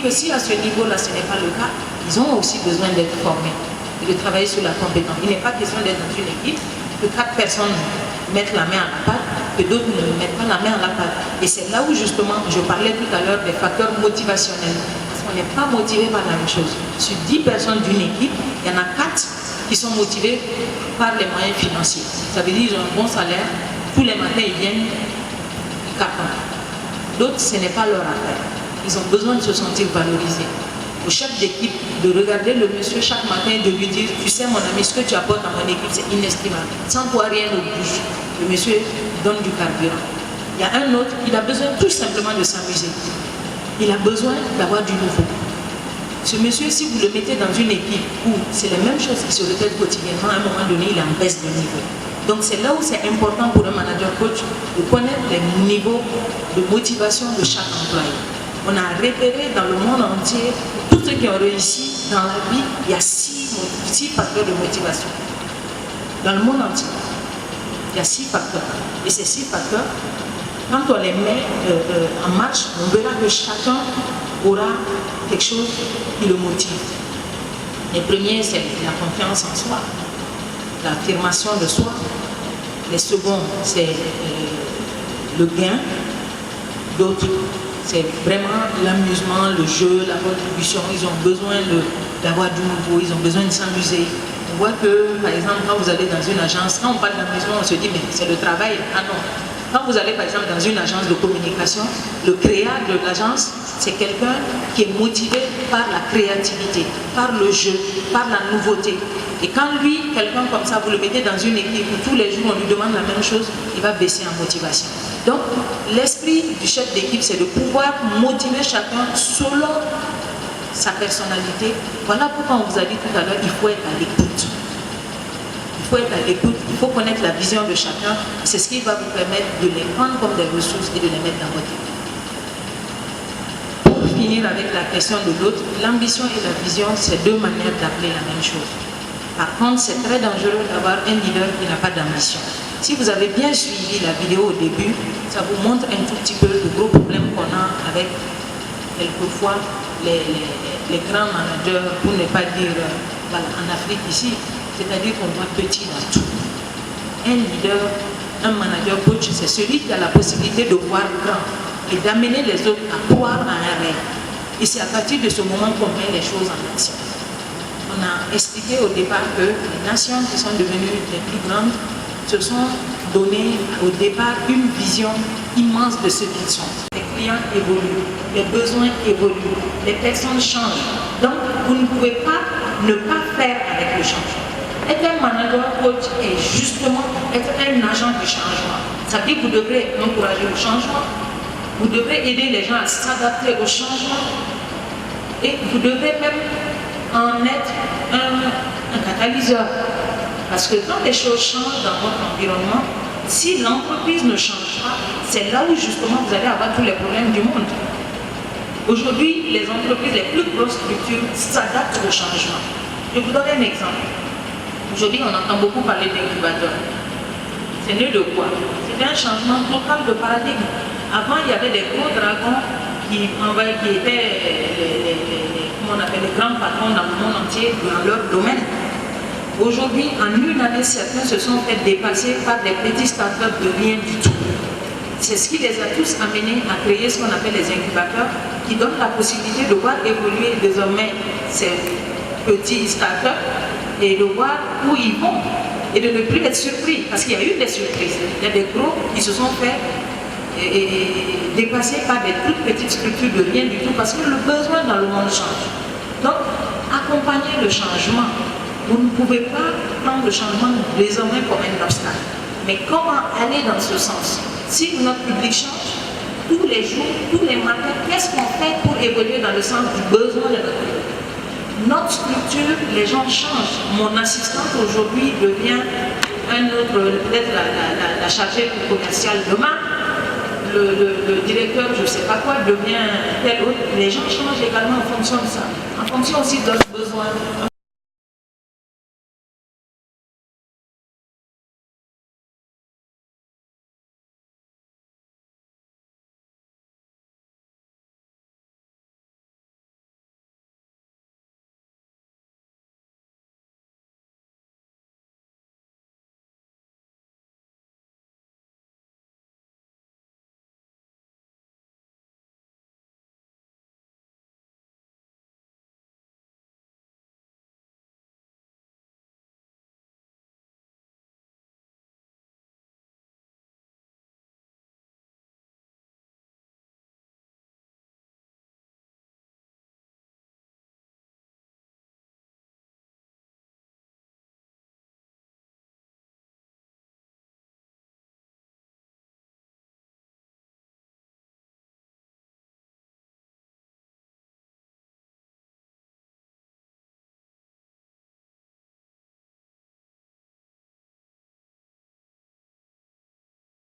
que si à ce niveau-là, ce n'est pas le cas, ils ont aussi besoin d'être formés et de travailler sur la compétence. Il n'est pas question d'être dans une équipe, que 4 personnes mettent la main à la pâte, que d'autres ne mettent pas la main à la pâte. Et c'est là où justement, je parlais tout à l'heure des facteurs motivationnels. Parce qu'on n'est pas motivé par la même chose. Sur 10 personnes d'une équipe, il y en a 4 qui sont motivés par les moyens financiers. Ça veut dire qu'ils ont un bon salaire, tous les matins ils viennent, ils cartonnent. D'autres, ce n'est pas leur affaire. Ils ont besoin de se sentir valorisés. Au chef d'équipe, de regarder le monsieur chaque matin et de lui dire, tu sais mon ami, ce que tu apportes à mon équipe, c'est inestimable. Sans toi, rien ne bouge. Le monsieur donne du carburant. Il y a un autre, il a besoin tout simplement de s'amuser. Il a besoin d'avoir du nouveau. Ce monsieur, si vous le mettez dans une équipe où c'est la même chose qui se répète quotidiennement, à un moment donné, il en baisse de niveau. Donc c'est là où c'est important pour un manager coach de connaître les niveaux de motivation de chaque employé. On a repéré dans le monde entier, tous ceux qui ont réussi dans la vie, il y a 6 facteurs de motivation. Dans le monde entier, il y a 6 facteurs. Et ces 6 facteurs, quand on les met en marche, on verra que chacun aura quelque chose qui le motive. Le premier, c'est la confiance en soi, l'affirmation de soi. Les seconds, c'est le gain. D'autres, c'est vraiment l'amusement, le jeu, la contribution. Ils ont besoin d'avoir du nouveau, ils ont besoin de s'amuser. On voit que, par exemple, quand vous allez dans une agence, quand on parle d'amusement, on se dit, mais c'est le travail. Ah non. Quand vous allez, par exemple, dans une agence de communication, le créa de l'agence, c'est quelqu'un qui est motivé par la créativité, par le jeu, par la nouveauté. Et quand lui, quelqu'un comme ça, vous le mettez dans une équipe où tous les jours on lui demande la même chose, il va baisser en motivation. Donc, l'esprit du chef d'équipe, c'est de pouvoir motiver chacun selon sa personnalité. Voilà pourquoi on vous a dit tout à l'heure, il faut être à l'écoute. Il faut être à l'écoute, il faut connaître la vision de chacun. C'est ce qui va vous permettre de les prendre comme des ressources et de les mettre dans votre équipe. Pour finir avec la question de l'autre, l'ambition et la vision, c'est 2 manières d'appeler la même chose. Par contre, c'est très dangereux d'avoir un leader qui n'a pas d'ambition. Si vous avez bien suivi la vidéo au début, ça vous montre un tout petit peu le gros problème qu'on a avec quelquefois les grands managers, pour ne pas dire voilà, en Afrique ici, c'est-à-dire qu'on voit petit dans tout. Un leader, un manager coach, c'est celui qui a la possibilité de voir grand et d'amener les autres à croire à un rêve. Et c'est à partir de ce moment qu'on met les choses en action. On a expliqué au départ que les nations qui sont devenues les plus grandes se sont donné au départ une vision immense de ce qu'ils sont. Les clients évoluent, les besoins évoluent, les personnes changent. Donc, vous ne pouvez pas ne pas faire avec le changement. Être un manager coach est justement être un agent du changement. Ça veut dire que vous devrez encourager le changement, vous devrez aider les gens à s'adapter au changement et vous devrez même en être un catalyseur. Parce que quand les choses changent dans votre environnement, si l'entreprise ne change pas, c'est là où justement vous allez avoir tous les problèmes du monde. Aujourd'hui, les entreprises, les plus grosses structures s'adaptent au changement. Je vous donne un exemple. Aujourd'hui, on entend beaucoup parler d'incubateurs. C'est né de quoi? C'est un changement total de paradigme. Avant, il y avait des gros dragons qui étaient comment on appelle, les grands patrons dans le monde entier, dans leur domaine. Aujourd'hui, en une année, certains se sont fait dépasser par des petits startups de rien du tout. C'est ce qui les a tous amenés à créer ce qu'on appelle les incubateurs, qui donnent la possibilité de voir évoluer désormais ces petits startups et de voir où ils vont et de ne plus être surpris, parce qu'il y a eu des surprises. Il y a des gros qui se sont fait dépasser par des toutes petites structures de rien du tout, parce que le besoin dans le monde change. Donc, accompagner le changement. Vous ne pouvez pas prendre le changement désormais comme un obstacle. Mais comment aller dans ce sens? Si notre public change, tous les jours, tous les matins, qu'est-ce qu'on fait pour évoluer dans le sens du besoin de notre public? Notre structure, les gens changent. Mon assistante aujourd'hui devient un autre, peut-être la chargée commerciale demain. Le directeur, je ne sais pas quoi, devient tel autre. Les gens changent également en fonction de ça. En fonction aussi de leurs besoins, en